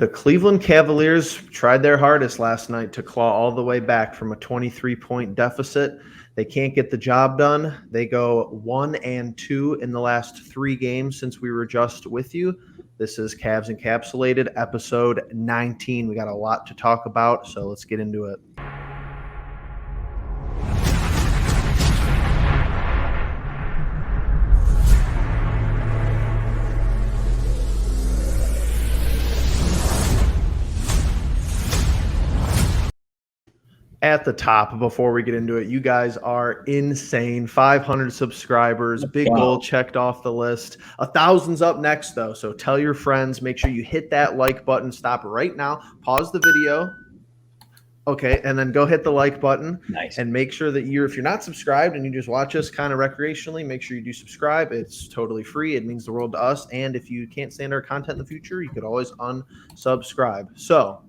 The Cleveland Cavaliers tried their hardest last night to claw all the way back from a 23-point deficit. They can't get the job done. They go 1-2 in the last 3 games since we were just with you. This is Cavs Encapsulated, episode 19. We got a lot to talk about, so let's get into it. At the top, before we get into it, you guys are insane. 500 subscribers, big goal checked off the list. 1,000's up next, though, so tell your friends. Make sure you hit that like button. Stop right now. Pause the video. Okay, and then go hit the like button. Nice. And make sure that if you're not subscribed and you just watch us kind of recreationally, make sure you do subscribe. It's totally free. It means the world to us. And if you can't stand our content in the future, you could always unsubscribe. So,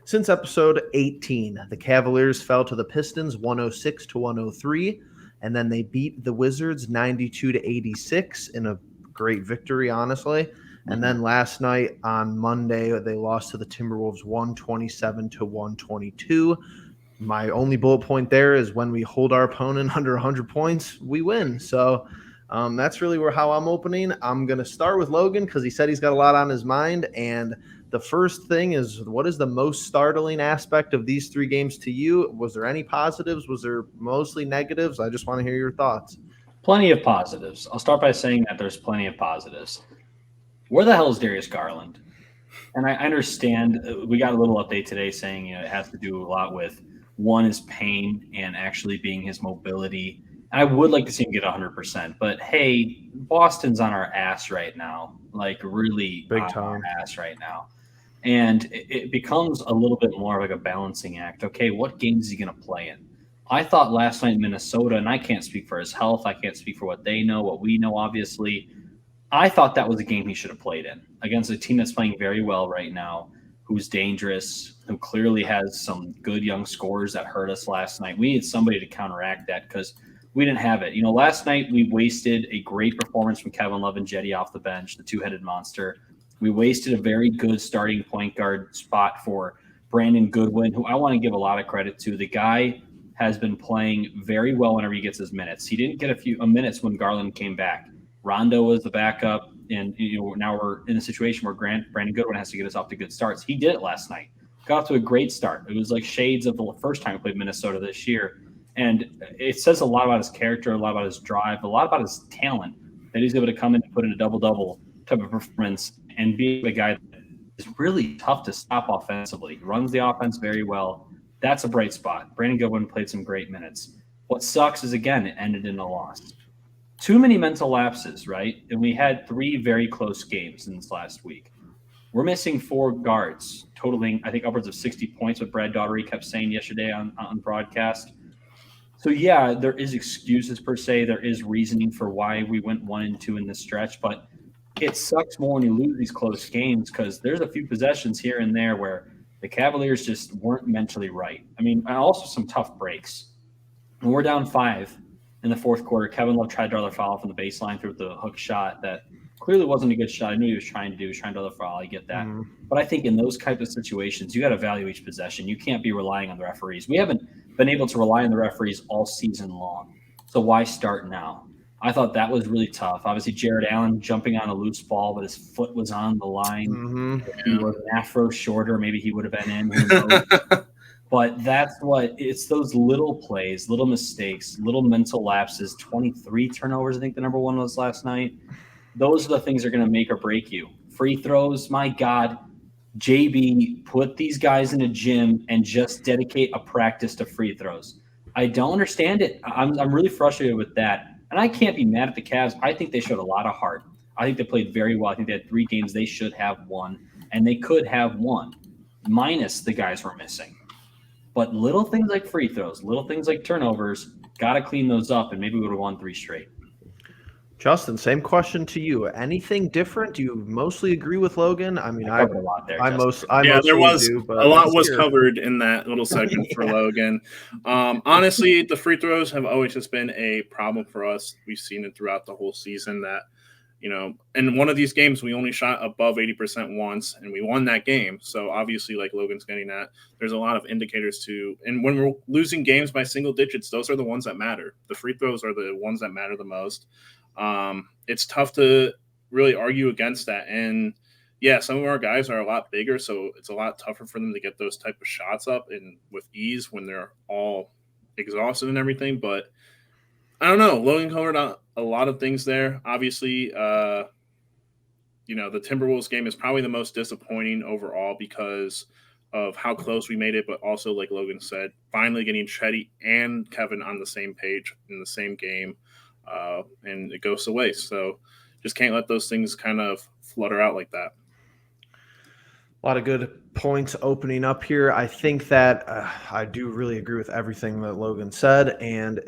since episode 18, the Cavaliers fell to the Pistons 106-103, and then they beat the Wizards 92-86 in a great victory, honestly. And then last night on Monday, they lost to the Timberwolves 127-122. My only bullet point there is when we hold our opponent under 100 points, we win. So that's really how I'm opening. I'm going to start with Logan because he said he's got a lot on his mind. And the first thing is, what is the most startling aspect of these 3 games to you? Was there any positives? Was there mostly negatives? I just want to hear your thoughts. Plenty of positives. I'll start by saying that there's plenty of positives. Where the hell is Darius Garland? And I understand we got a little update today saying it has to do a lot with, one is pain and actually being his mobility. And I would like to see him get 100%. But, hey, Boston's on our ass right now, like really big on time our ass right now. And it becomes a little bit more like a balancing act. Okay, what games is he going to play in? I thought last night in Minnesota, and I can't speak for his health. I can't speak for what they know, what we know, obviously. I thought that was a game he should have played in against a team that's playing very well right now, who's dangerous, who clearly has some good young scorers that hurt us last night. We need somebody to counteract that because we didn't have it. Last night we wasted a great performance from Kevin Love and Jetty off the bench, the two-headed monster. We wasted a very good starting point guard spot for Brandon Goodwin, who I want to give a lot of credit to. The guy has been playing very well whenever he gets his minutes. He didn't get a few minutes when Garland came back. Rondo was the backup, and now we're in a situation where Brandon Goodwin has to get us off to good starts. He did it last night. Got off to a great start. It was like shades of the first time he played Minnesota this year. And it says a lot about his character, a lot about his drive, a lot about his talent that he's able to come in and put in a double-double type of performance and be a guy that is really tough to stop offensively. He runs the offense very well. That's a bright spot. Brandon Goodwin played some great minutes. What sucks is, again, it ended in a loss. Too many mental lapses, right? And we had 3 very close games in this last week. We're missing 4 guards, totaling, I think, upwards of 60 points, what Brad Daugherty kept saying yesterday on broadcast. So, yeah, there is excuses per se. There is reasoning for why we went 1-2 in this stretch, but it sucks more when you lose these close games because there's a few possessions here and there where the Cavaliers just weren't mentally right. I mean, and also some tough breaks. When we're down 5 in the fourth quarter, Kevin Love tried to draw the foul from the baseline through the hook shot that clearly wasn't a good shot. I knew he was trying to do. He was trying to draw the foul. I get that. But I think in those types of situations, you got to value each possession. You can't be relying on the referees. We haven't been able to rely on the referees all season long. So why start now? I thought that was really tough. Obviously, Jared Allen jumping on a loose ball, but his foot was on the line. If he was an afro shorter, maybe he would have been in. Who knows? But that's it's those little plays, little mistakes, little mental lapses, 23 turnovers, I think the number one was last night. Those are the things that are going to make or break you. Free throws, my God. JB, put these guys in a gym and just dedicate a practice to free throws. I don't understand it. I'm really frustrated with that. And I can't be mad at the Cavs. I think they showed a lot of heart. I think they played very well. I think they had 3 games they should have won, and they could have won, minus the guys we're missing. But little things like free throws, little things like turnovers, got to clean those up, and maybe we would have won 3 straight. Justin, same question to you. Anything different? Do you mostly agree with Logan? I mean, I covered a lot there. There was a lot was covered in that little segment for Logan. Honestly, the free throws have always just been a problem for us. We've seen it throughout the whole season that, in one of these games, we only shot above 80% once, and we won that game. So obviously, like Logan's getting at, there's a lot of indicators and when we're losing games by single digits, those are the ones that matter. The free throws are the ones that matter the most. It's tough to really argue against that. And yeah, some of our guys are a lot bigger, so it's a lot tougher for them to get those type of shots up and with ease when they're all exhausted and everything. But I don't know. Logan covered a lot of things there. Obviously, the Timberwolves game is probably the most disappointing overall because of how close we made it, but also, like Logan said, finally getting Chetty and Kevin on the same page in the same game, and it goes to waste. So just can't let those things kind of flutter out like that. A lot of good points opening up here. I think that I do really agree with everything that Logan said, and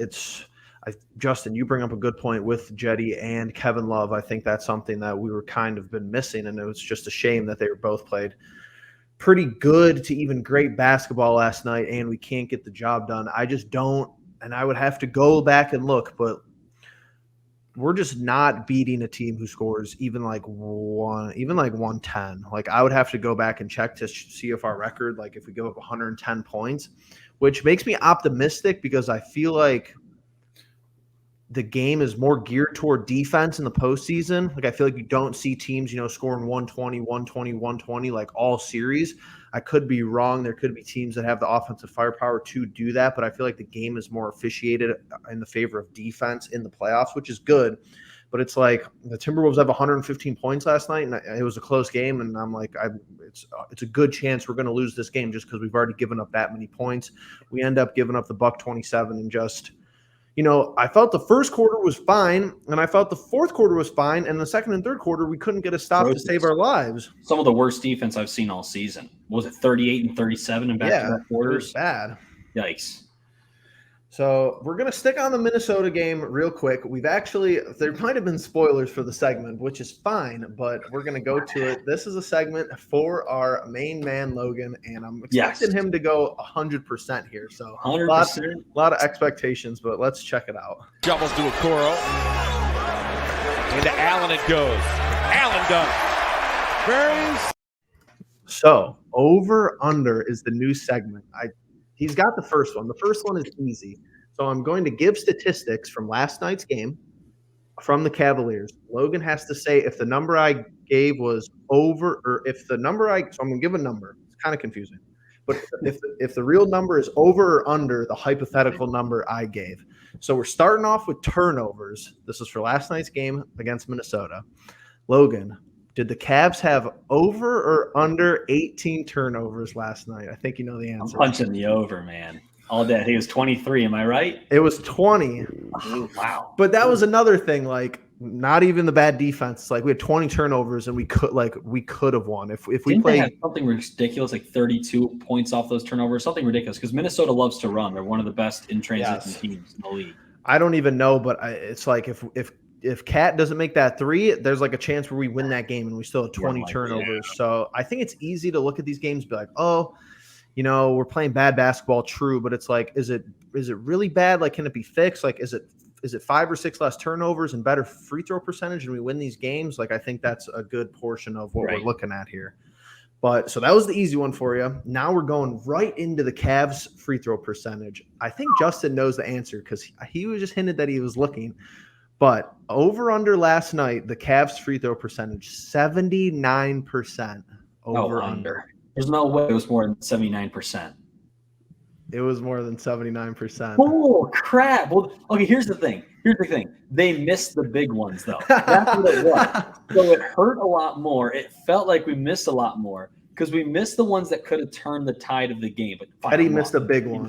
Justin, you bring up a good point with Jetty and Kevin Love. I think that's something that we were kind of been missing, and it was just a shame that they were both played pretty good to even great basketball last night, and we can't get the job done. I just don't, and I would have to go back and look, but we're just not beating a team who scores even like 110. Like I would have to go back and check to see if our record, like if we give up 110 points, which makes me optimistic because I feel like the game is more geared toward defense in the postseason. Like I feel like you don't see teams, scoring 120, 120, 120 like all series. I could be wrong. There could be teams that have the offensive firepower to do that, but I feel like the game is more officiated in the favor of defense in the playoffs, which is good. But it's like the Timberwolves have 115 points last night, and it was a close game. And I'm like, it's a good chance we're going to lose this game just because we've already given up that many points. We end up giving up the buck 27 and just – I felt the first quarter was fine, and I felt the fourth quarter was fine, and the second and third quarter, we couldn't get a stop to save our lives. Some of the worst defense I've seen all season. Was it 38 and 37 in back-to-back quarters? It was bad. Yikes. So we're going to stick on the Minnesota game real quick. There might have been spoilers for the segment, which is fine, but we're going to go to it. This is a segment for our main man, Logan, and I'm expecting him to go 100% here. So 100%. A lot of expectations, but let's check it out. Shovels to Okoro. Into Allen it goes. Allen done. So over under is the new segment. He's got the first one. The first one is easy. So I'm going to give statistics from last night's game from the Cavaliers. Logan has to say if the number I gave was over or if the number so I'm going to give a number. It's kind of confusing. But if the real number is over or under the hypothetical number I gave. So we're starting off with turnovers. This is for last night's game against Minnesota. Logan, did the Cavs have over or under 18 turnovers last night? I think you know the answer. I'm punching the over, man. All day. He was 23. Am I right? It was 20. Oh, wow. But that was another thing. Like, not even the bad defense. It's like we had 20 turnovers and we could have won if we played something ridiculous, like 32 points off those turnovers. Something ridiculous because Minnesota loves to run. They're one of the best in transition teams in the league. I don't even know, but it's like if Cat doesn't make that three, there's like a chance where we win that game and we still have 20 turnovers. Yeah. So I think it's easy to look at these games and be like, oh, we're playing bad basketball, true, but it's like, is it really bad? Like, can it be fixed? Like, is it 5 or 6 less turnovers and better free throw percentage and we win these games? Like, I think that's a good portion of what we're looking at here. But so that was the easy one for you. Now we're going right into the Cavs free throw percentage. I think Justin knows the answer because he was just hinted that he was looking. But over under last night, the Cavs free throw percentage, 79% over under. There's no way it was more than 79%. It was more than 79%. Oh, crap. Well, okay, here's the thing. They missed the big ones, though. That's what it was. So it hurt a lot more. It felt like we missed a lot more because we missed the ones that could have turned the tide of the game. But Eddie missed a big one.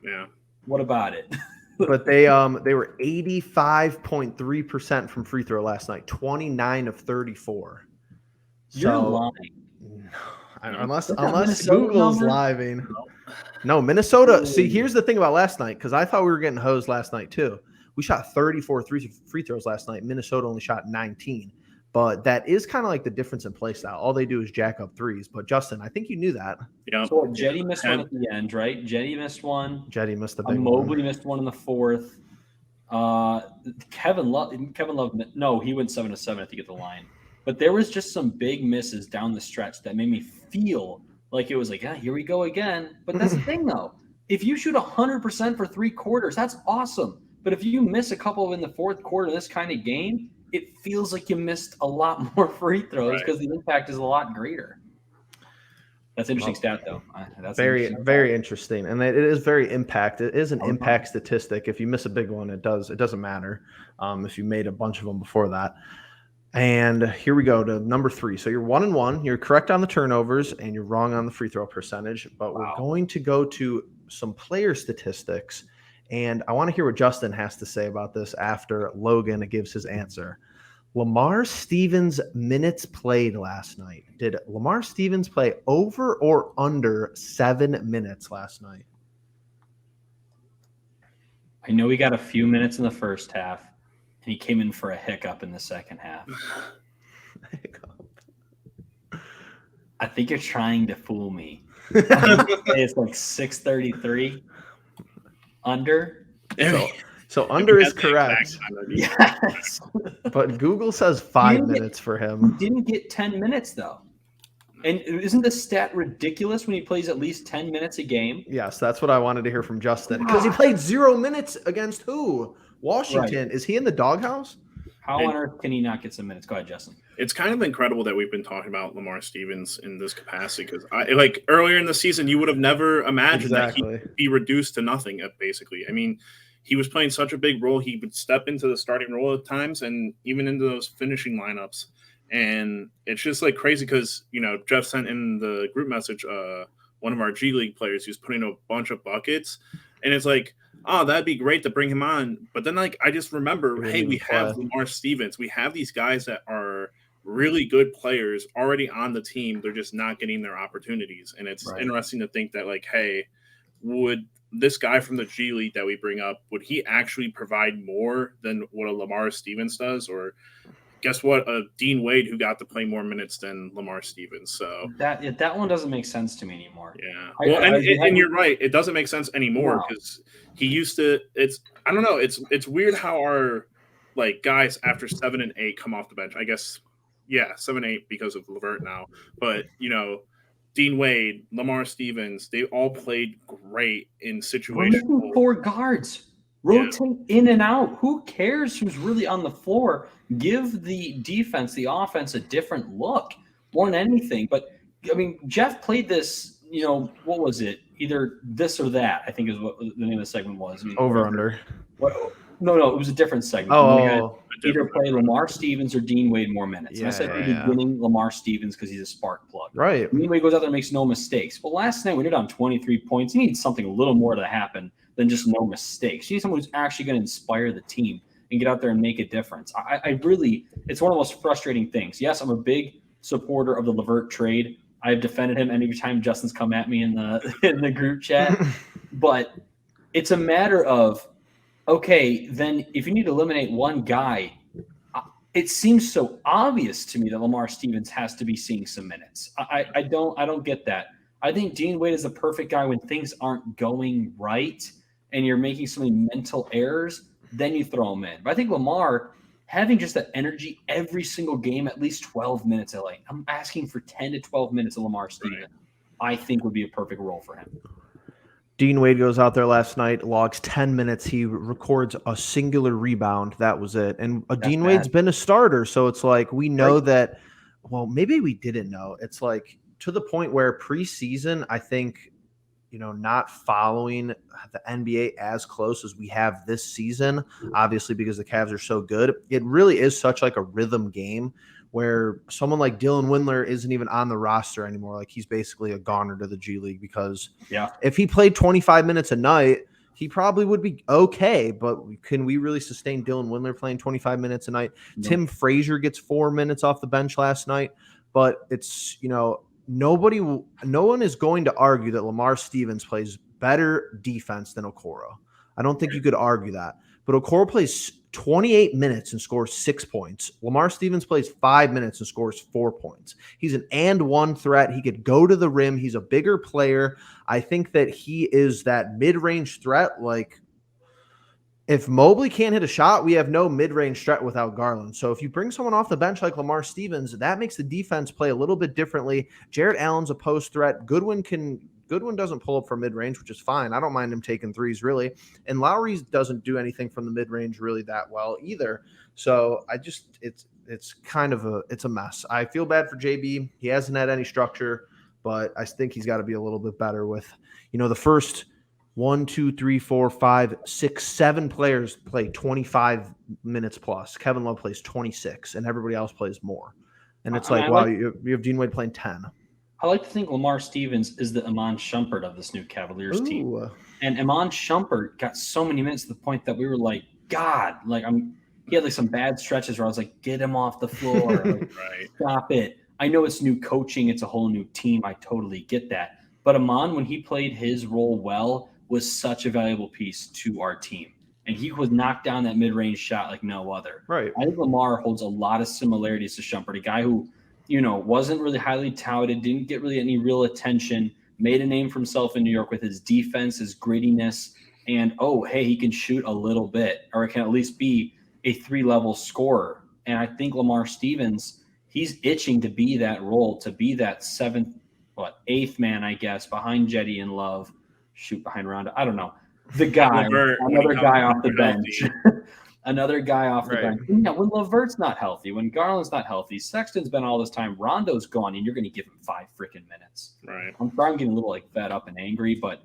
Yeah. What about it? But they were 85.3% from free throw last night, 29 of 34. You're lying. Unless Google's living. No, Minnesota. See, here's the thing about last night, because I thought we were getting hosed last night too. We shot 34 free throws last night. Minnesota only shot 19. But that is kind of like the difference in play style. All they do is jack up threes. But Justin, I think you knew that. Yeah. So Jetty missed one at the end, right? Jetty missed one. Jetty missed the big Mobley missed one in the fourth. Kevin Love. No, he went 7-7 at the line. But there was just some big misses down the stretch that made me feel like it was like, here we go again. But that's the thing, though. If you shoot 100% for 3 quarters, that's awesome. But if you miss a couple in the fourth quarter of this kind of game, it feels like you missed a lot more free throws because the impact is a lot greater. That's an interesting stat, though. That's very interesting, and it is very impact. It is an impact statistic. If you miss a big one, it doesn't matter. If you made a bunch of them before that. And here we go to number 3. So you're 1-1. You're correct on the turnovers, and you're wrong on the free throw percentage. But we're going to go to some player statistics, and I want to hear what Justin has to say about this after Logan gives his answer. Lamar Stevens minutes played last night. Did Lamar Stevens play over or under 7 minutes last night? I know he got a few minutes in the first half, and he came in for a hiccup in the second half. I think you're trying to fool me. It's like 6:33 under. So under is correct. Yes. But Google says 5 minutes for him. He didn't get 10 minutes, though. And isn't the stat ridiculous when he plays at least 10 minutes a game? Yes, that's what I wanted to hear from Justin. Because he played 0 minutes against who? Washington. Right. Is he in the doghouse? How on earth can he not get some minutes? Go ahead, Justin. It's kind of incredible that we've been talking about Lamar Stevens in this capacity because, like earlier in the season, you would have never imagined that he'd be reduced to nothing. Basically, I mean, he was playing such a big role. He would step into the starting role at times, and even into those finishing lineups. And it's just like crazy because Jeff sent in the group message one of our G League players who's putting a bunch of buckets, and it's like, oh, that'd be great to bring him on. But then, like, I just remember, we have Lamar Stevens. We have these guys that are really good players already on the team. They're just not getting their opportunities. And it's interesting to think that, like, hey, would this guy from the G League that we bring up, would he actually provide more than what a Lamar Stevens does? Or guess what? A Dean Wade who got to play more minutes than Lamar Stevens. So that one doesn't make sense to me anymore. Yeah. Well, and you're right. It doesn't make sense anymore because he used to. I don't know. It's weird how our guys after 7 and 8 come off the bench. I guess 7 and 8 because of LeVert now. But Dean Wade, Lamar Stevens, they all played great in situations. 4 guards. Rotate in and out. Who cares who's really on the floor? Give the defense, the offense a different look more than anything. But, I mean, Jeff played this, what was it? Either this or that, I think is what the name of the segment was. Over-under. No, it was a different segment. Either play Lamar Stevens or Dean Wade more minutes. And I said beginning Lamar Stevens because he's a spark plug. Right. Dean Wade goes out there and makes no mistakes. Well, last night when you're down 23 points, you need something a little more to happen than just no mistakes. You need someone who's actually going to inspire the team and get out there and make a difference. I really, it's one of the most frustrating things. Yes, I'm a big supporter of the LeVert trade. I've defended him any time Justin's come at me in the group chat. But it's a matter of, okay, then if you need to eliminate one guy, it seems so obvious to me that Lamar Stevens has to be seeing some minutes. I don't get that. I think Dean Wade is the perfect guy when things aren't going right and you're making so many mental errors, then you throw him in. But I think Lamar, having just that energy every single game, at least 12 minutes, I'm asking for 10 to 12 minutes of Lamar Stevens, I think would be a perfect role for him. Dean Wade goes out there last night, logs 10 minutes. He records a singular rebound. That was it. And Dean Wade's been a starter. So it's like, we know that, well, maybe we didn't know. It's like to the point where preseason, I think, not following the NBA as close as we have this season, obviously because the Cavs are so good. It really is such like a rhythm game where someone like Dylan Windler isn't even on the roster anymore. Like he's basically a goner to the G League because if he played 25 minutes a night, he probably would be okay. But can we really sustain Dylan Windler playing 25 minutes a night? No. Tim Frazier gets 4 minutes off the bench last night, but it's, no one is going to argue that Lamar Stevens plays better defense than Okoro. I don't think you could argue that. But Okoro plays 28 minutes and scores 6 points. Lamar Stevens plays 5 minutes and scores 4 points. He's an and-one threat. He could go to the rim. He's a bigger player. I think that he is that mid-range threat. Like, If Mobley can't hit a shot, we have no mid-range threat without Garland. So if you bring someone off the bench like Lamar Stevens, that makes the defense play a little bit differently. Jarrett Allen's a post threat. Goodwin doesn't pull up from mid-range, which is fine. I don't mind him taking threes really. And Lowry doesn't do anything from the mid-range really that well either. So it's kind of a mess. I feel bad for JB. He hasn't had any structure, but I think he's got to be a little bit better with, the first 1, 2, 3, 4, 5, 6, 7 players play 25 minutes plus. Kevin Love plays 26, and everybody else plays more. And it's you have Dean Wade playing 10. I like to think Lamar Stevens is the Iman Shumpert of this new Cavaliers team. And Iman Shumpert got so many minutes to the point that we were like, God, he had some bad stretches where I was like, get him off the floor. Right. Stop it. I know it's new coaching. It's a whole new team. I totally get that. But Iman, when he played his role well, was such a valuable piece to our team. And he was knocked down that mid-range shot like no other. Right. I think Lamar holds a lot of similarities to Shumpert, a guy who, wasn't really highly touted, didn't get really any real attention, made a name for himself in New York with his defense, his grittiness, and, he can shoot a little bit, or it can at least be a 3-level scorer. And I think Lamar Stevens, he's itching to be that role, to be that 8th man, I guess, behind Jetty and Love. Shoot behind Rondo. I don't know. The guy, another guy off the bench. Another guy off the bench. Yeah, when LeVert's not healthy, when Garland's not healthy, Sexton's been all this time, Rondo's gone, and you're going to give him 5 freaking minutes. Right. I'm sorry I'm getting a little fed up and angry, but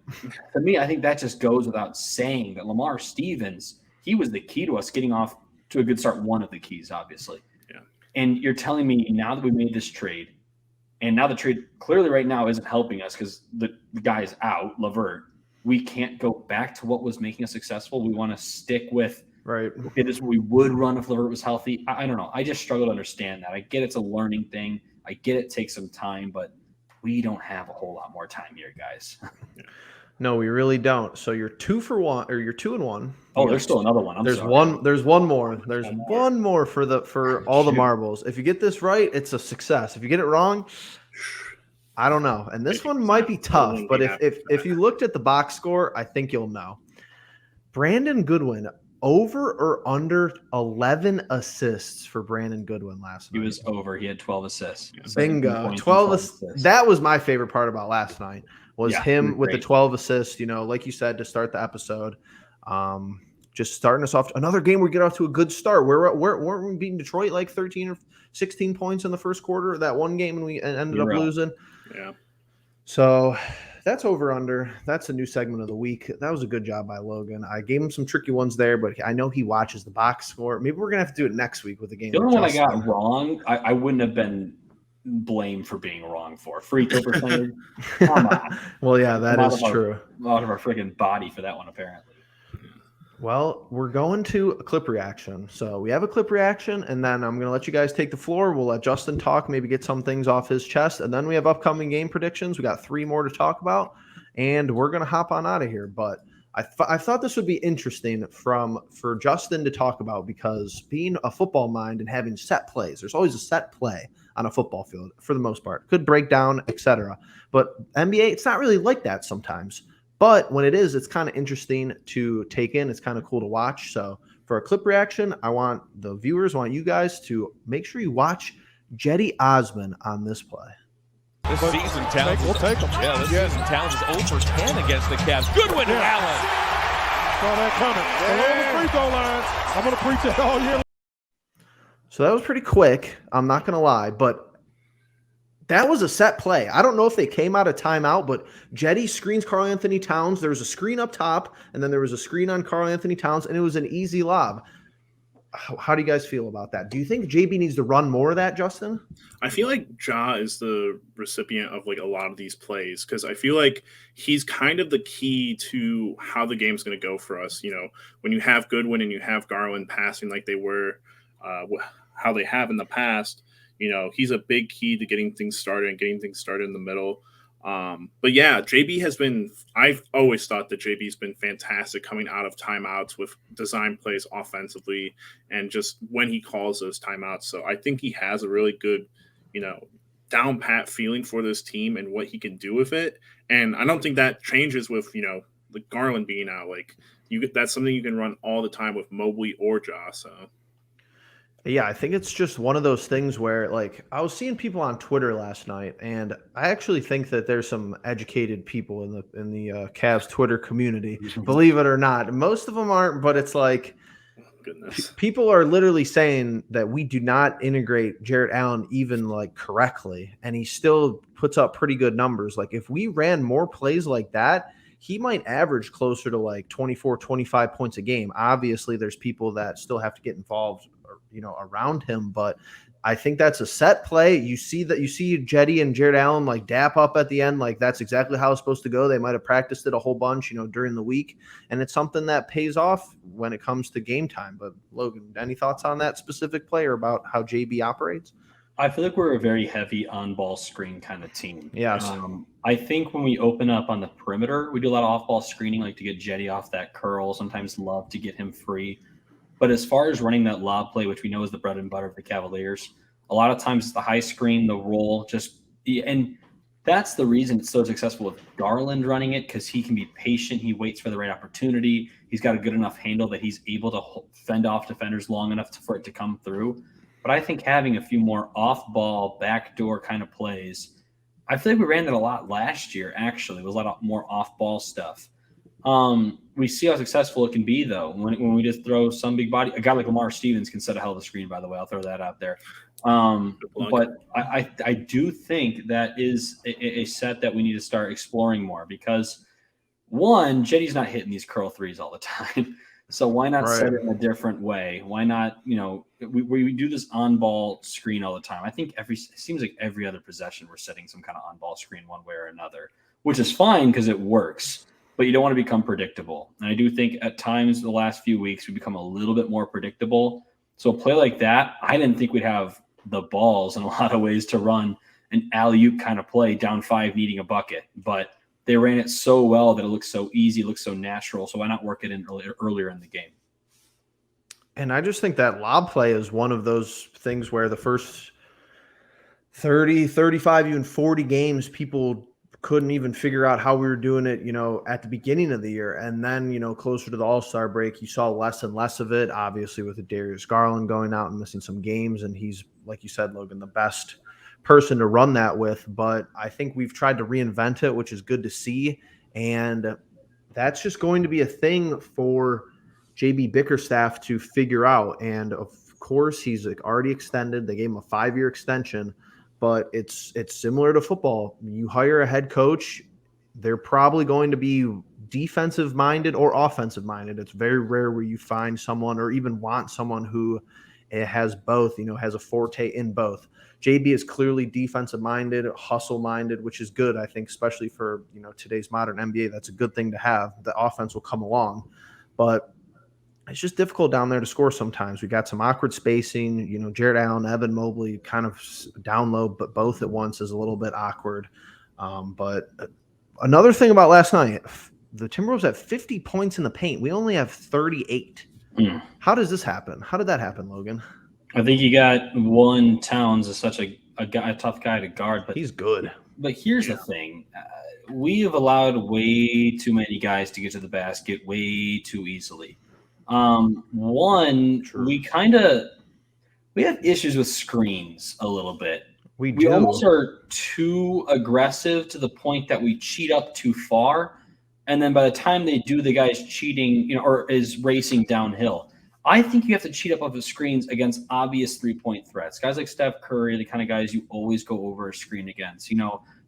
to me, I think that just goes without saying that Lamar Stevens, he was the key to us getting off to a good start, one of the keys, obviously. Yeah. And you're telling me now that we made this trade, and now the trade clearly right now isn't helping us because the guy is out, LeVert. We can't go back to what was making us successful. We want to stick with, okay, this is what we would run if LeVert was healthy. I don't know. I just struggle to understand that. I get it's a learning thing. I get it takes some time, but we don't have a whole lot more time here, guys. No, we really don't. So you're 2 for 1, or you're 2 and 1. Oh, there's still another one. There's one more. There's one more for all the marbles. If you get this right, it's a success. If you get it wrong, I don't know. And this one might be tough, but if you looked at the box score, I think you'll know. Brandon Goodwin, over or under 11 assists for Brandon Goodwin last night? He was over. He had 12 assists. Bingo. 12 assists. That was my favorite part about last night. Was him with the 12 assists, like you said, to start the episode. Just starting us off. Another game we get off to a good start. Weren't we beating Detroit like 13 or 16 points in the first quarter? That one game and we ended up losing. Yeah. So that's over under. That's a new segment of the week. That was a good job by Logan. I gave him some tricky ones there, but I know he watches the box score. Maybe we're going to have to do it next week with the game. The only one I got wrong, I wouldn't have been blamed for being wrong for. Free throw percentage. Come on. Well, yeah, that is true. Out of our freaking body for that one, apparently. Well, we're going to a clip reaction. So we have a clip reaction, and then I'm going to let you guys take the floor. We'll let Justin talk, maybe get some things off his chest, and then we have upcoming game predictions. We got 3 more to talk about, and we're going to hop on out of here. But I thought this would be interesting for Justin to talk about, because being a football mind and having set plays, there's always a set play on a football field for the most part. Could break down, etc. But NBA, it's not really like that sometimes. But when it is, it's kind of interesting to take in. It's kind of cool to watch. So for a clip reaction, I want you guys to make sure you watch Jetty Osman on this play. This season, Towns we'll take them. Yeah, this season, Towns is 0 for 10 against the Cavs. Goodwin to Allen. Saw that coming. Along the free throw lines. I'm going to preach it all year. So that was pretty quick. I'm not going to lie, but that was a set play. I don't know if they came out of timeout, but Jetty screens Karl Anthony Towns. There was a screen up top, and then there was a screen on Karl Anthony Towns, and it was an easy lob. How do you guys feel about that? Do you think JB needs to run more of that, Justin? I feel like Ja is the recipient of a lot of these plays, because I feel like he's kind of the key to how the game's going to go for us. When you have Goodwin and you have Garland passing like they were, how they have in the past, he's a big key to getting things started in the middle. But yeah, I've always thought that JB's been fantastic coming out of timeouts with design plays offensively and just when he calls those timeouts. So I think he has a really good, down pat feeling for this team and what he can do with it. And I don't think that changes with, Garland being out. that's something you can run all the time with Mobley or Josh. So. Yeah, I think it's just one of those things where, like, I was seeing people on Twitter last night, and I actually think that there's some educated people in the Cavs Twitter community, believe it or not. Most of them aren't, but it's like Goodness. people are literally saying that we do not integrate Jarrett Allen even like correctly, and he still puts up pretty good numbers. Like, if we ran more plays like that, he might average closer to like 24, 25 points a game. Obviously, there's people that still have to get involved, around him, but I think that's a set play. You see Jetty and Jarrett Allen like dap up at the end. Like, that's exactly how it's supposed to go. They might have practiced it a whole bunch, during the week, and it's something that pays off when it comes to game time. But Logan, any thoughts on that specific play or about how JB operates? I feel like we're a very heavy on-ball screen kind of team. Yes. I think when we open up on the perimeter, we do a lot of off-ball screening, like to get Jetty off that curl, sometimes love to get him free. But as far as running that lob play, which we know is the bread and butter of the Cavaliers, a lot of times it's the high screen, the roll, and that's the reason it's so successful with Garland running it, because he can be patient. He waits for the right opportunity. He's got a good enough handle that he's able to fend off defenders long enough for it to come through. But I think having a few more off-ball, backdoor kind of plays, I feel like we ran that a lot last year, actually. It was a lot more off-ball stuff. We see how successful it can be, though, when we just throw some big body. A guy like Lamar Stevens can set a hell of a screen, by the way. I'll throw that out there. But I do think that is a set that we need to start exploring more, because, one, Jetty's not hitting these curl threes all the time. So why not set it in a different way? Why not, we do this on-ball screen all the time. I think it seems like every other possession we're setting some kind of on-ball screen one way or another, which is fine because it works. But you don't want to become predictable. And I do think at times the last few weeks we become a little bit more predictable. So a play like that, I didn't think we'd have the balls in a lot of ways to run an alley-oop kind of play down 5 needing a bucket. But they ran it so well that it looks so easy, looks so natural. So why not work it in earlier in the game? And I just think that lob play is one of those things where the first 30, 35, even 40 games, people couldn't even figure out how we were doing it, at the beginning of the year. And then, closer to the All-Star break, you saw less and less of it, obviously with the Darius Garland going out and missing some games. And he's, like you said, Logan, the best person to run that with. But I think we've tried to reinvent it, which is good to see. And that's just going to be a thing for JB Bickerstaff to figure out. And of course, he's already extended. They gave him a 5-year extension. But it's similar to football. You hire a head coach, they're probably going to be defensive minded or offensive minded. It's very rare where you find someone or even want someone who has both, has a forte in both. JB is clearly defensive minded, hustle minded, which is good, I think, especially for today's modern NBA. That's a good thing to have. The offense will come along, but it's just difficult down there to score sometimes. We got some awkward spacing. Jarrett Allen, Evan Mobley kind of down low, but both at once is a little bit awkward. But another thing about last night, the Timberwolves have 50 points in the paint. We only have 38. How does this happen? How did that happen, Logan? I think you got one. Towns is such a tough guy to guard, but he's good. But here's the thing. We have allowed way too many guys to get to the basket way too easily. One, True. we have issues with screens a little bit. We almost are too aggressive to the point that we cheat up too far. And then by the time they do, the guy's cheating, or is racing downhill. I think you have to cheat up off the screens against obvious 3-point threats. Guys like Steph Curry, the kind of guys you always go over a screen against,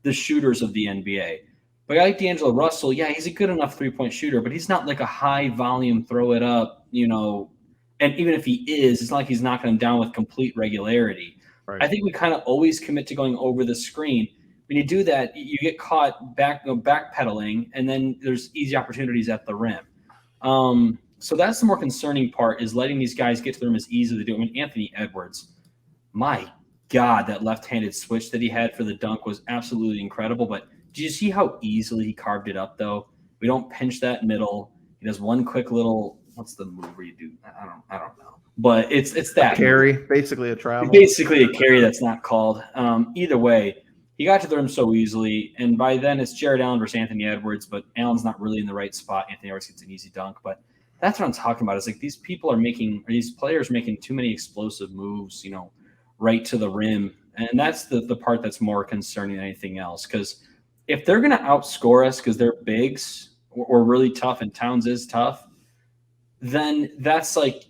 the shooters of the NBA. But I like D'Angelo Russell. Yeah, he's a good enough 3-point shooter, but he's not like a high volume throw it up, and even if he is, it's not like he's knocking him down with complete regularity. Right. I think we kind of always commit to going over the screen. When you do that, you get caught backpedaling, and then there's easy opportunities at the rim. So that's the more concerning part, is letting these guys get to the rim as easy as they do. I mean, Anthony Edwards, my God, that left-handed switch that he had for the dunk was absolutely incredible. But did you see how easily he carved it up, though? We don't pinch that middle. He does one quick little – what's the move where you do? I don't know. But it's that. A carry, basically a travel. Basically a carry that's not called. Either way, he got to the rim so easily. And by then it's Jarrett Allen versus Anthony Edwards. But Allen's not really in the right spot. Anthony Edwards gets an easy dunk. But That's what I'm talking about. Is like these players making too many explosive moves, right to the rim. And that's the part that's more concerning than anything else. Because if they're going to outscore us because they're bigs or really tough and Towns is tough, then that's like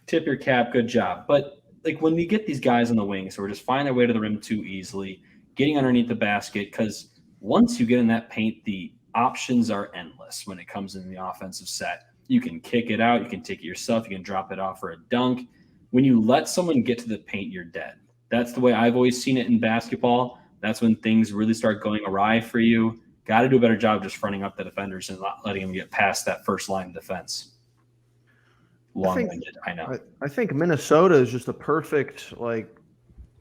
tip your cap, good job. But like when we get these guys on the wing, so we're just finding their way to the rim too easily, getting underneath the basket, because once you get in that paint, the options are endless when it comes in the offensive set. You can kick it out, you can take it yourself, you can drop it off for a dunk. When you let someone get to the paint, you're dead. That's the way I've always seen it in basketball. That's when things really start going awry for you. Got to do a better job just fronting up the defenders and not letting them get past that first line of defense. Long-winded, I know. I think Minnesota is just a perfect,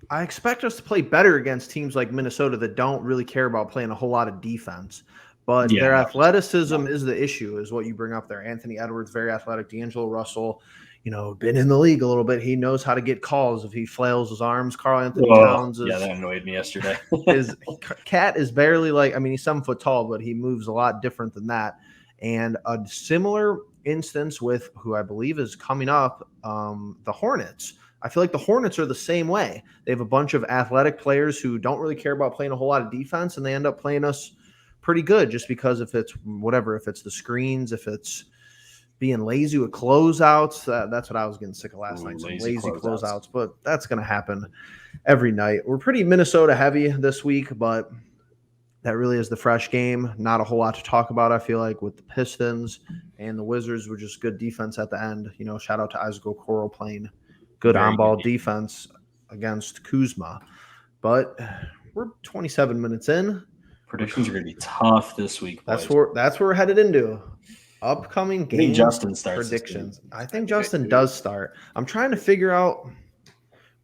I expect us to play better against teams like Minnesota that don't really care about playing a whole lot of defense. But their athleticism is the issue, is what you bring up there. Anthony Edwards, very athletic. D'Angelo Russell, been in the league a little bit. He knows how to get calls if he flails his arms. Karl Anthony Towns that annoyed me yesterday. His cat is barely he's 7 foot tall, but he moves a lot different than that. And a similar instance with who I believe is coming up, the Hornets. I feel like the Hornets are the same way. They have a bunch of athletic players who don't really care about playing a whole lot of defense, and they end up playing us pretty good just because if it's the screens, if it's being lazy with closeouts, that's what I was getting sick of last night. Some lazy closeouts, but that's going to happen every night. We're pretty Minnesota heavy this week, but that really is the fresh game. Not a whole lot to talk about, I feel like, with the Pistons and the Wizards were just good defense at the end. Shout out to Isaac Okoro playing good on-ball defense against Kuzma. But we're 27 minutes in. Predictions are going to be tough this week, boys. That's where we're headed into. Upcoming game I think Justin starts predictions. I think Justin does start. I'm trying to figure out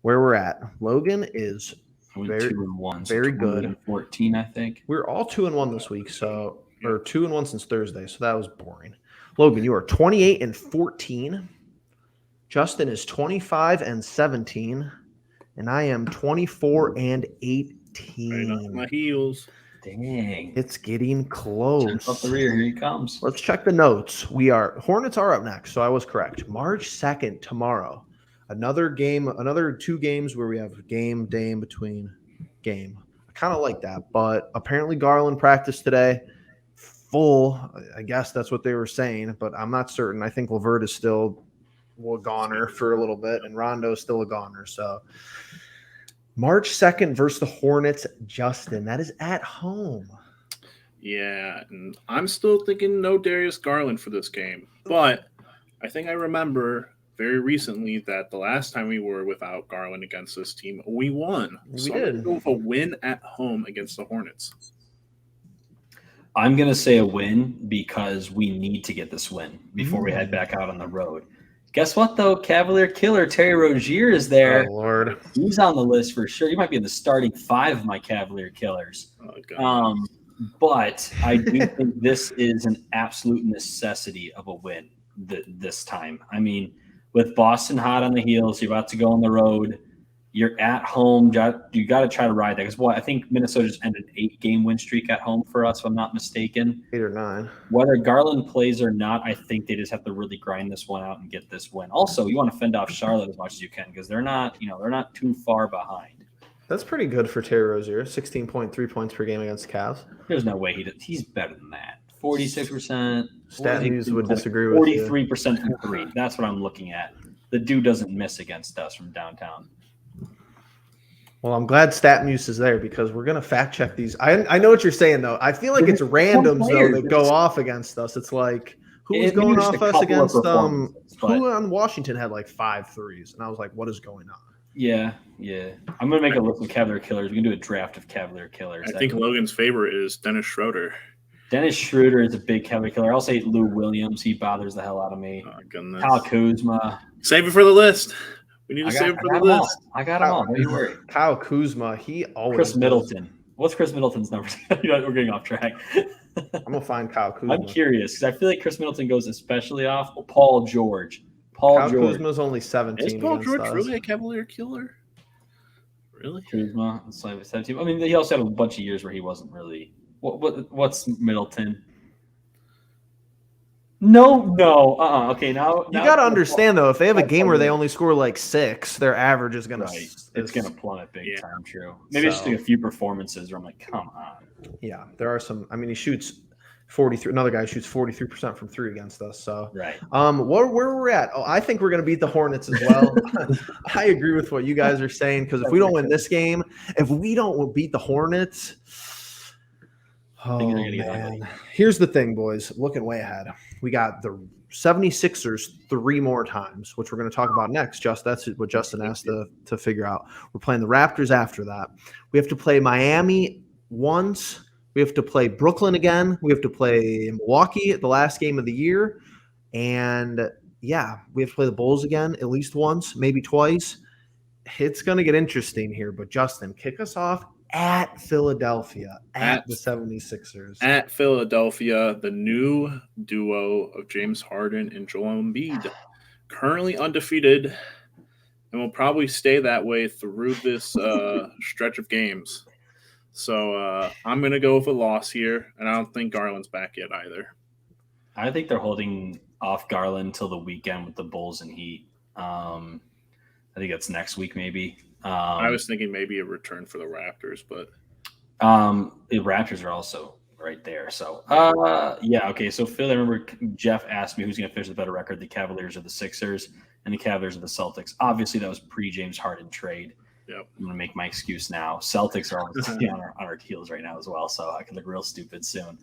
where we're at. Logan is very 2-1, very good. 14, I think. We're all 2-1 this week, or 2-1 since Thursday, so that was boring. Logan, you are 28-14. Justin is 25-17, and I am 24-18. Right off my heels. Dang. It's getting close. Check up the rear. Here he comes. Let's check the notes. Hornets are up next, so I was correct. March 2nd, tomorrow. Another 2 games where we have game day in between game. I kind of like that, but apparently Garland practiced today. Full, I guess that's what they were saying, but I'm not certain. I think LeVert is still a goner for a little bit, and Rondo is still a goner, so March 2nd versus the Hornets, Justin. That is at home. Yeah, and I'm still thinking no Darius Garland for this game. But I think I remember very recently that the last time we were without Garland against this team, we won. We did. I'm going to go with a win at home against the Hornets. I'm going to say a win because we need to get this win before we head back out on the road. Guess what, though? Cavalier killer Terry Rozier is there. Oh, Lord. He's on the list for sure. He might be in the starting 5 of my Cavalier killers. Oh, God. But I do think this is an absolute necessity of a win this time. I mean, with Boston hot on the heels, you're about to go on the road. You're at home. You got to try to ride that. Because I think Minnesota just ended an 8-game win streak at home for us, if I'm not mistaken. 8 or 9. Whether Garland plays or not, I think they just have to really grind this one out and get this win. Also, you want to fend off Charlotte as much as you can because they're not too far behind. That's pretty good for Terry Rozier. 16.3 points per game against the Cavs. There's no way he's better than that. 46%. Stat News would disagree with 43% from 3. That's what I'm looking at. The dude doesn't miss against us from downtown. Well, I'm glad StatMuse is there because we're going to fact check these. I know what you're saying, though. I feel like it's randoms, though, that go off against us. It's like, who was going off us against who on Washington had 5 threes? And I was like, what is going on? Yeah. I'm going to make a list of Cavalier killers. We can do a draft of Cavalier killers. I think Logan's favorite is Dennis Schroeder. Dennis Schroeder is a big Cavalier killer. I'll say Lou Williams. He bothers the hell out of me. Oh, goodness. Kyle Kuzma. Save it for the list. We need to save it for the list. I got them all. Don't you worry. Kyle Kuzma, he always. Chris Middleton. What's Chris Middleton's number? We're getting off track. I'm going to find Kyle Kuzma. I'm curious because I feel like Chris Middleton goes especially off. Paul George. Kyle Kuzma's only 17. Is Paul George really a Cavalier killer? Really? Kuzma, 17. I mean, he also had a bunch of years where he wasn't really. What's Middleton? No. Okay, now You got to understand though, if they have a game where they only score like 6, their average is gonna it's gonna plummet big time. True. Maybe So- it's just like a few performances where I'm like, come on. Yeah, there are some. I mean, he shoots 43. Another guy shoots 43% from 3 against us. So, Right. where we're at? Oh, I think we're going to beat the Hornets as well. I agree with what you guys are saying because if we don't win this game, if we don't beat the Hornets, oh man. Here's the thing, boys. Looking way ahead, we got the 76ers 3 more times, which we're going to talk about next. That's what Justin asked to figure out. We're playing the Raptors after that. We have to play Miami once. We have to play Brooklyn again. We have to play Milwaukee at the last game of the year. And yeah, we have to play the Bulls again at least once, maybe twice. It's going to get interesting here. But Justin, kick us off at Philadelphia, at the 76ers. At Philadelphia, the new duo of James Harden and Joel Embiid, currently undefeated, and will probably stay that way through this stretch of games. So I'm going to go with a loss here, and I don't think Garland's back yet either. I think they're holding off Garland till the weekend with the Bulls and Heat. I think that's next week maybe. I was thinking maybe a return for the Raptors, but the Raptors are also right there. So yeah, okay. So Phil, I remember Jeff asked me who's going to finish the better record, the Cavaliers or the Sixers, and the Cavaliers or the Celtics. Obviously, that was pre-James Harden trade. Yep. I'm going to make my excuse now. Celtics are obviously on our heels right now as well, so I could look real stupid soon.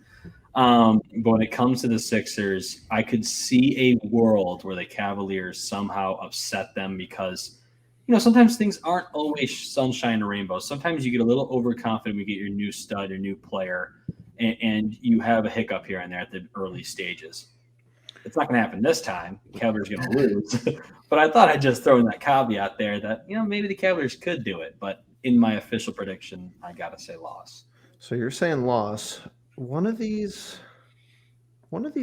But when it comes to the Sixers, I could see a world where the Cavaliers somehow upset them because, sometimes things aren't always sunshine and rainbows. Sometimes you get a little overconfident when you get your new stud, your new player, and you have a hiccup here and there at the early stages. It's not going to happen this time. The Cavaliers are going to lose. But I thought I'd just throw in that caveat there that, maybe the Cavaliers could do it. But in my official prediction, I got to say loss. So you're saying loss. One of these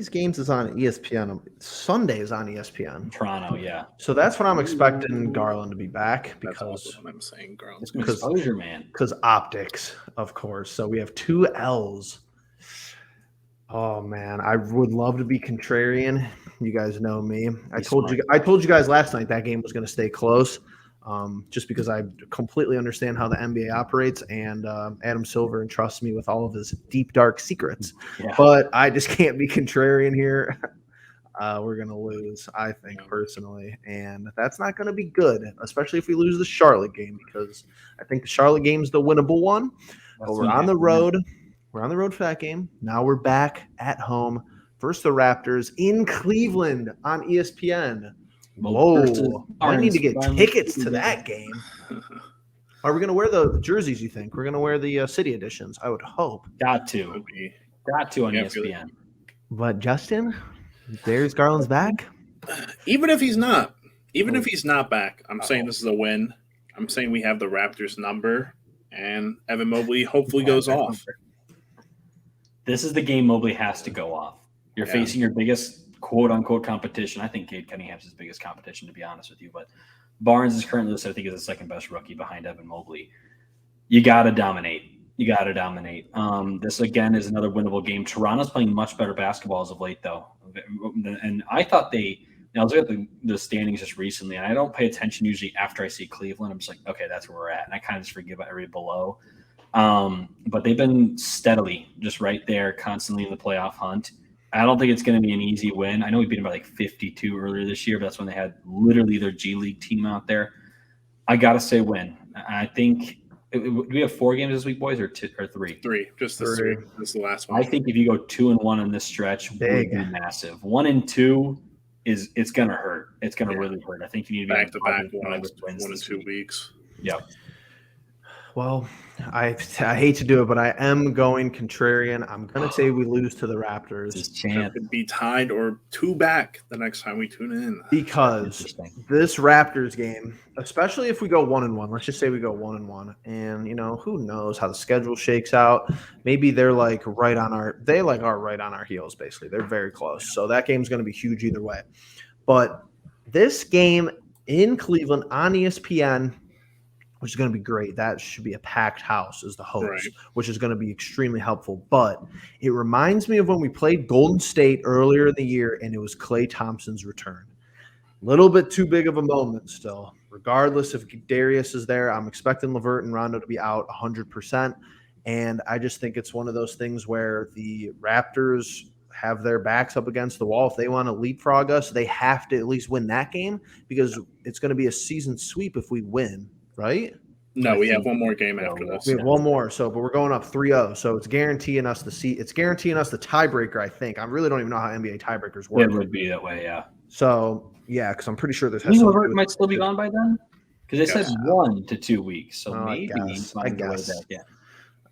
games is on ESPN. Sunday is on ESPN. Toronto, yeah. So that's when I'm expecting Garland to be back that's because also what I'm saying, Garland's exposure, man. Because optics, of course. So we have 2 L's. Oh man, I would love to be contrarian. You guys know me. I told you guys last night that game was going to stay close, just because I completely understand how the NBA operates, and Adam Silver entrusts me with all of his deep dark secrets. Yeah. But I just can't be contrarian here. We're going to lose, I think, personally, and that's not going to be good, especially if we lose the Charlotte game, because I think the Charlotte game is the winnable one. But we're on the road. We're on the road for that game. Now we're back at home versus the Raptors in Cleveland on ESPN. Whoa. I need to get tickets to that game. Are we going to wear the jerseys, you think? We're going to wear the city editions, I would hope. Got to on ESPN. But Justin, there's Garland's back. Even if he's not back, I'm saying this is a win. I'm saying we have the Raptors number, and Evan Mobley hopefully goes off. This is the game Mobley has to go off. You're facing your biggest quote-unquote competition. I think Cade Cunningham's his biggest competition, to be honest with you. But Barnes is currently listed, I think, as the second-best rookie behind Evan Mobley. You got to dominate. This, again, is another winnable game. Toronto's playing much better basketball as of late, though. And I thought I was looking at the standings just recently, and I don't pay attention usually after I see Cleveland. I'm just like, okay, that's where we're at. And I kind of just forget about everybody below. But they've been steadily just right there, constantly in the playoff hunt. I don't think it's going to be an easy win. I know we beat them by like 52 earlier this year, but that's when they had literally their G League team out there. I got to say win. I think do we have 4 games this week, boys, or 2 or 3? 3, just this 3. This is the last one. I think if you go 2-1 in this stretch, would be massive. 1-2 it's going to hurt. It's going to really hurt. I think you need to be back to back 1 and 2 weeks. Yep. Well, I hate to do it, but I am going contrarian. I'm going to say we lose to the Raptors. It could be tied or 2 back the next time we tune in. Because this Raptors game, especially if we go 1-1, let's just say we go 1-1, and who knows how the schedule shakes out. Maybe they're like are right on our heels. Basically, they're very close. So that game's going to be huge either way. But this game in Cleveland on ESPN. which is going to be great. That should be a packed house as the host, Right. which is going to be extremely helpful. But it reminds me of when we played Golden State earlier in the year, and it was Klay Thompson's return. Little bit too big of a moment still. Regardless if Darius is there, I'm expecting LeVert and Rondo to be out 100%. And I just think it's one of those things where the Raptors have their backs up against the wall. If they want to leapfrog us, they have to at least win that game because it's going to be a season sweep if we win, right? No, we have one more game after this. We have one more, but we're going up 3-0. So it's guaranteeing us the seat. It's guaranteeing us the tiebreaker, I think. I really don't even know how NBA tiebreakers work. It would be that way, yeah. So, yeah, because I'm pretty sure this has You know, something to do LeVert might still be gone by then? Because they said Yes. 1 to 2 weeks. So Oh, I maybe guess. he's finding a way I guess. back in.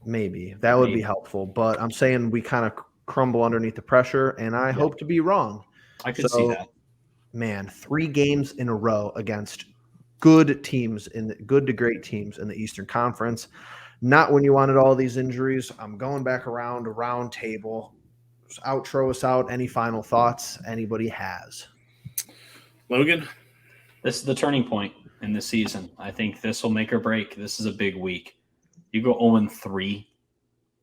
Maybe. That would be helpful. But I'm saying we kind of crumble underneath the pressure, and I hope to be wrong. I could see that. Man, 3 games in a row against good teams, good to great teams in the Eastern Conference. Not when you wanted all these injuries. I'm going back around a round table. Outro us out. Any final thoughts anybody has? Logan? This is the turning point in the season. I think this will make or break. This is a big week. You go 0-3.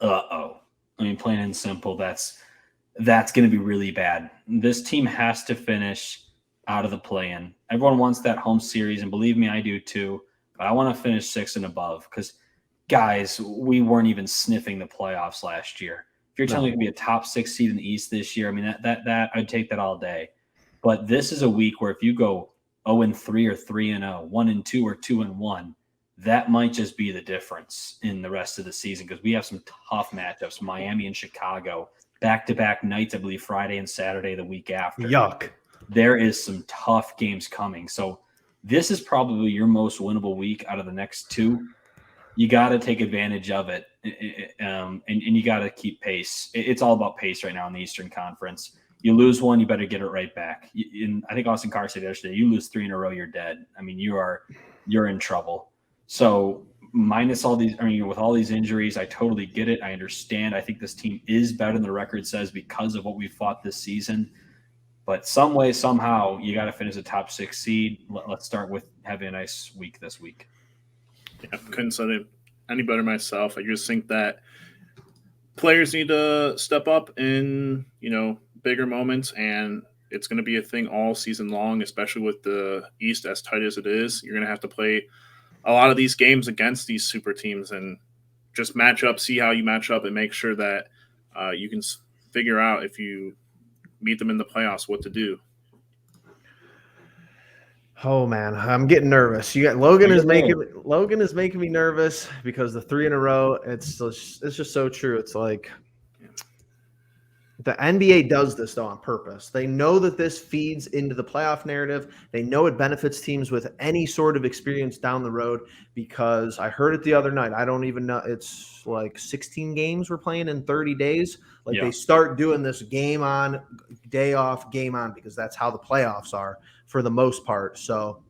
Uh-oh. I mean, plain and simple, that's going to be really bad. This team has to finish out of the play-in. Everyone wants that home series, and believe me, I do too. But I want to finish 6 and above because, guys, we weren't even sniffing the playoffs last year. If you're telling me to be a top 6 seed in the East this year, I mean, that I'd take that all day. But this is a week where if you go 0-3 or 3-0, 1-2 or 2-1, that might just be the difference in the rest of the season because we have some tough matchups. Miami and Chicago, back-to-back nights, I believe Friday and Saturday the week after. Yuck. There is some tough games coming. So this is probably your most winnable week out of the next 2. You got to take advantage of it, and you got to keep pace. It's all about pace right now in the Eastern Conference. You lose one, you better get it right back. I think Austin Carr said yesterday, you lose 3 in a row, you're dead. I mean, you're in trouble. So minus all these, with all these injuries, I totally get it. I understand. I think this team is better than the record says because of what we fought this season. But some way, somehow, you got to finish a top 6 seed. Let's start with having a nice week this week. Yeah, couldn't say it any better myself. I just think that players need to step up in, bigger moments, and it's going to be a thing all season long, especially with the East as tight as it is. You're going to have to play a lot of these games against these super teams and just match up, see how you match up, and make sure that you can figure out if you meet them in the playoffs what to do. Oh man, I'm getting nervous. Logan is making me nervous because the 3 in a row. It's just so true. It's like the NBA does this though on purpose. They know that this feeds into the playoff narrative. They know it benefits teams with any sort of experience down the road because I heard it the other night. I don't even know. It's like 16 games we're playing in 30 days. They start doing this game on, day off, game on because that's how the playoffs are for the most part. So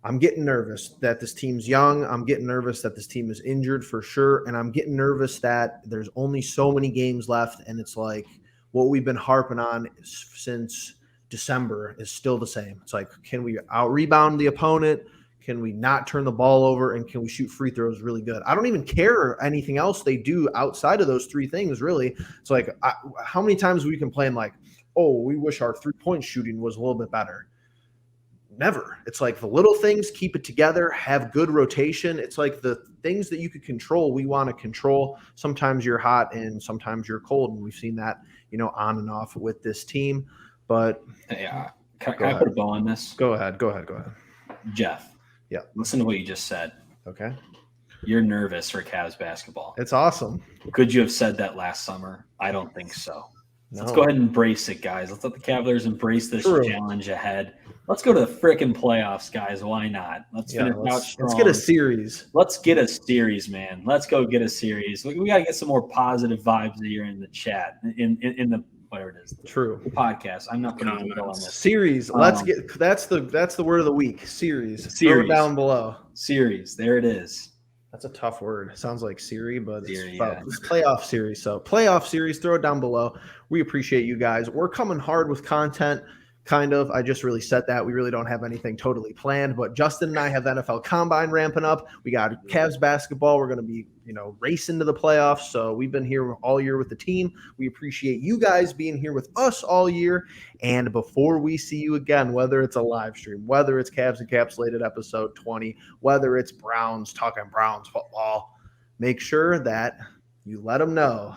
I'm getting nervous that this team's young. I'm getting nervous that this team is injured for sure. And I'm getting nervous that there's only so many games left. And it's like what we've been harping on since December is still the same. It's like, can we out-rebound the opponent? Can we not turn the ball over? And can we shoot free throws really good? I don't even care anything else they do outside of those 3 things, really. It's like, how many times we complain like, oh, we wish our 3-point shooting was a little bit better. Never. It's like the little things, keep it together, have good rotation. It's like the things that you could control, we want to control. Sometimes you're hot and sometimes you're cold. And we've seen that, on and off with this team. But yeah, can I put a bow on this? Go ahead. Jeff. Yeah. Listen to what you just said. Okay. You're nervous for Cavs basketball. It's awesome. Could you have said that last summer? I don't think so. No. Let's go ahead and embrace it, guys. Let's let the Cavaliers embrace this challenge ahead. Let's go to the freaking playoffs, guys. Why not? Let's finish out strong. Let's get a series. Let's get a series, man. Let's go get a series. We got to get some more positive vibes here in the chat, in the whatever it is. True. The podcast. I'm not going to go on this. Series. Let's get that's the word of the week. Series. Throw it down below. Series. There it is. That's a tough word. It sounds like Siri, but Siri, it's playoff series. So playoff series, throw it down below. We appreciate you guys. We're coming hard with content. kind of. I just really said that. We really don't have anything totally planned, but Justin and I have the NFL Combine ramping up. We got Cavs basketball. We're going to be, racing to the playoffs. So we've been here all year with the team. We appreciate you guys being here with us all year. And before we see you again, whether it's a live stream, whether it's Cavs Encapsulated episode 20, whether it's Browns talking Browns football, make sure that you let them know